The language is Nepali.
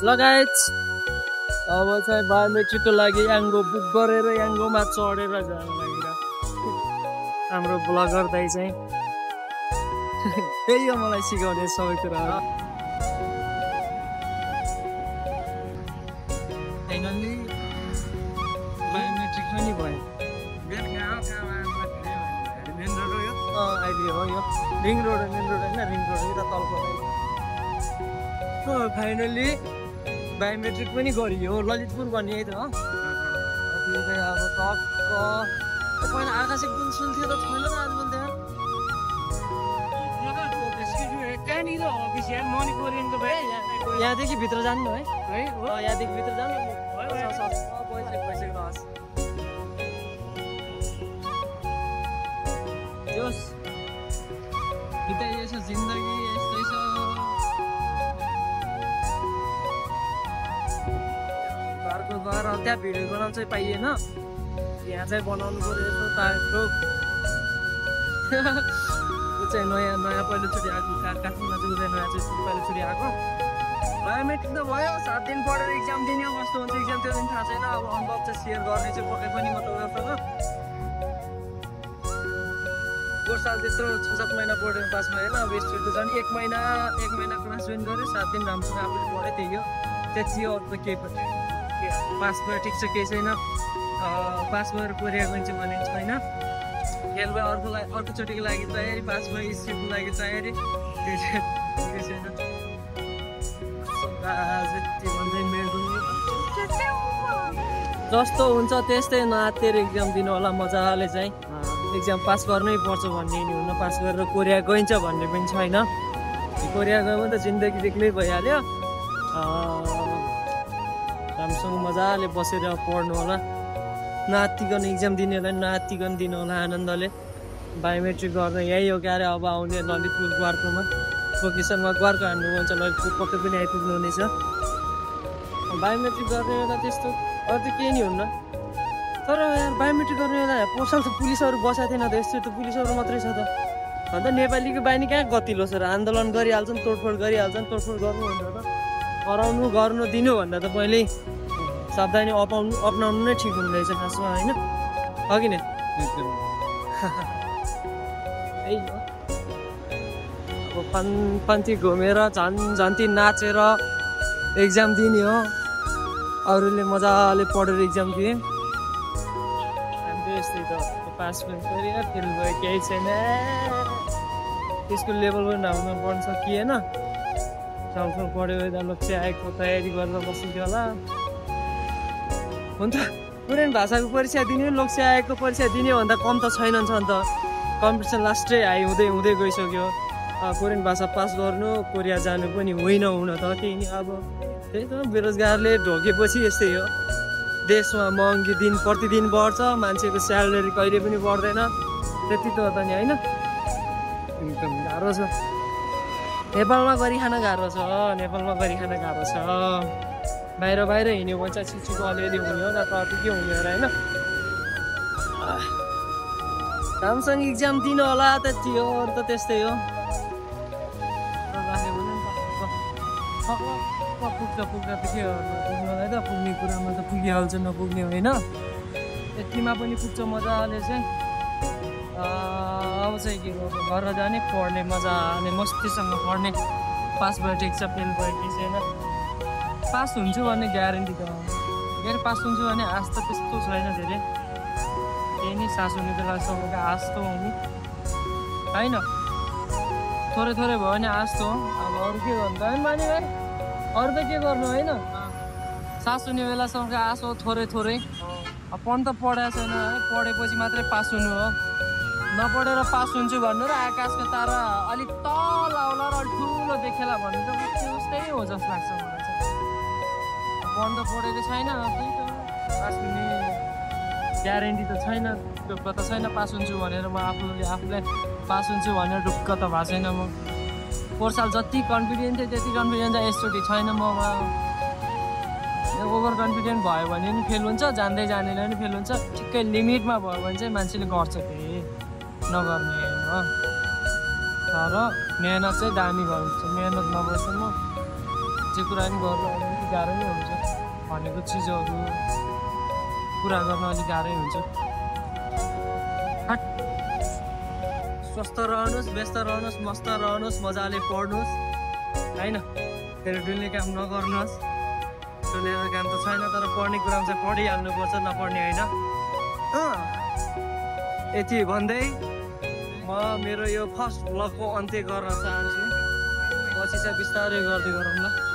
लगायत अब चाहिँ बायोमेट्रिकको लागि याङ्गो बुक गरेर याङ्गोमा चढेर जानु लागि हाम्रो ब्लगर दाइ चाहिँ त्यही हो मलाई सिकाउने सबै कुरा फाइनल्ली बायोमेट्रिक पनि भयो अहिले हो यो रिङ रोड मेन रोड होइन रिङ रोड यता तलको फाइनल्ली बायोमेट्रिक पनि गरियो ललितपुर भन्ने यही त हो अब टक्क पहिला आकाशिक गुण सुन्थ्यो त छैन त आज पनि त्यहाँ यहाँदेखि भित्र जानु है यहाँदेखि भित्र जानु जोस् यसो जिन्दगी यस्तै छ घरको घर त्यहाँ भिडियो बनाउनु चाहिँ पाइएन यहाँ चाहिँ बनाउनु पर्यो यस्तो टाइपको त्यो चाहिँ नयाँ पहिलोचोटि आएको काठमाडौँमा चाहिँ उदय नयाँ चाहिँ पहिलोचोटि आएको बायोमेट्रिक त भयो 7 दिन पढेर इक्जाम दिने कस्तो हुन्छ इक्जाम त्यो दिन थाहा छैन अब अनुभव चाहिँ सेयर गर्ने चाहिँ पक्कै पनि म तपाईँहरूसँग पोहोर साल त्यत्रो 6-7 महिना पढेर पास भएन अब यसचोटि झन् 1 महिना क्लास जोइन गरेँ 7 दिन राम्रोसँग आफूले पढेँ त्यही हो त्यति हो अरू त केही पनि पास भयो ठिक छ केही छैन पास भएर कोरिया गइन्छ भने छैन फेल भयो अर्कोचोटिको लागि तयारी पास भयो स्कुलको लागि तयारी केही छैन जस्तो हुन्छ त्यस्तै नआत्तिएर इक्जाम दिनु होला मजाले चाहिँ इक्जाम पास गर्नै पर्छ भन्ने नि हुन पास गरेर कोरिया गइन्छ भन्ने पनि छैन कोरिया गयो भने त जिन्दगी बेग्लै भइहाल्यो राम्रोसँग मजाले बसेर पढ्नु होला नआत्तिकन इक्जाम दिनेलाई नआत्तिकन दिनु होला आनन्दले बायोमेट्रिक गर्न यही हो क्यारे अब आउने ललितपुर ग्वारकोमा लोकेसनमा ग्वारको हान्नु भन्छ ललितपुर पक्कै पनि आइपुग्नु हुनेछ बायोमेट्रिक गर्ने बेला त्यस्तो अरू त केही नि हुन्न तर यार बायोमेट्रिक गर्ने बेला पोसाल त पुलिसहरू बसाएको थिएन त यस्तो त पुलिसहरू मात्रै छ त अन्त नेपालीको बानी कहाँ गतिलो छ र आन्दोलन गरिहाल्छन् तोडफोड गरिहाल्छन् तोडफोड गर्नु भन्दा त हराउनु गर्नु दिनु भन्दा त पहिल्यै सावधानी अप्नाउनु नै ठिक हुँदैछ खासमा होइन हो कि नै अब पान्ती घुमेर झन्ती नाचेर एक्जाम दिने हो अरूले मजाले पढेर एक्जाम दिए हाम्रो यस्तै त पास पनि गऱ्यो फेल भयो केही छैन स्कुल लेभल पनि राम्रोमा पढ्न सकिएन सँगसँगै पढ्यो यता लक्ष्य आएको तयारी गरेर बसिन्थ्यो होला हुन त कोरियन भाषाको परीक्षा दिने लक्ष्य आएको परीक्षा दिने भन्दा कम त छैनन् छ नि त कम्पिटिसन लास्टै हाई हुँदै गइसक्यो कोरियन भाषा पास गर्नु कोरिया जानु पनि होइन हुन त त्यही नि अब त्यही त बेरोजगारले ढोकेपछि यस्तै हो देशमा महँगी दिन प्रतिदिन बढ्छ मान्छेको स्यालेरी कहिले पनि बढ्दैन त्यति त हो त नि होइन एकदम गाह्रो छ नेपालमा गरी खान गाह्रो छ बाहिर हिँड्यो भने चाहिँ छिचुको अलिअलि हुने हो नत्र अरू के हुने हो र होइन राम्रोसँग इक्जाम दिनु होला त्यति हो अरू त त्यस्तै हो पुग्छ त के हो पुग्नलाई त पुग्ने कुरामा त पुगिहाल्छ नपुग्ने होइन यतिमा पनि पुग्छ मजाले चाहिँ अब चाहिँ के गर्नु घर जाने पढ्ने मजाले मस्तीसँग पढ्ने पास भयो ठिक छ फेल भयो ठिक छैन पास हुन्छु भन्ने ग्यारेन्टी त के अरे पास हुन्छु भने आश त त्यस्तो छैन धेरै त्यही नि सास हुने बेलासम्मको आश त हो नि होइन थोरै भयो भने आश त हो अब अरू के गर्नु त माने भाइ अरू त के गर्नु होइन सास हुने बेलासम्मको आश हो थोरै पढ्नु त पढाएको छैन है पढेपछि मात्रै पास हुनु हो नपढेर पास हुन्छु भन्नु र आकाशको तारा अलिक तल आउला र अलिक ठुलो देखेला भन्नु त उस्तै हो जस्तो लाग्छ मलाई चाहिँ पढ्नु त पढेको छैन त्यही त पास हुने ग्यारेन्टी त छैन ढुक्क त छैन पास हुन्छु भनेर म आफूलाई पास हुन्छु भनेर ढुक्क त भएको छैन म पोहोर साल जति कन्फिडेन्ट थियो त्यति कन्फिडेन्ट चाहिँ यसचोटि छैन ममा ओभर कन्फिडेन्ट भयो भने पनि फेल हुन्छ जान्दै जानेन पनि फेल हुन्छ ठिक्कै लिमिटमा भयो भने चाहिँ मान्छेले गर्छ त्यही नगर्ने हो तर मेहनत चाहिँ दामी गर्नुपर्छ मेहनत नभएसम्म जे कुरा पनि गर्नु अलिक गाह्रो नै हुन्छ भनेको चिजहरू पुरा गर्न अलिक गाह्रै हुन्छ स्वस्थ रहनुहोस् व्यस्त रहनुहोस् मस्त रहनुहोस् मजाले पढ्नुहोस् होइन फेरि डुल्ने काम नगर्नुहोस् डुल्ने काम त छैन तर पढ्ने कुरामा चाहिँ पढिहाल्नुपर्छ नपढ्ने होइन यति भन्दै म मेरो यो फर्स्ट भ्लगको अन्त्य गर्न चाहन्छु पछि चाहिँ बिस्तारै गर्दै गरौँ ल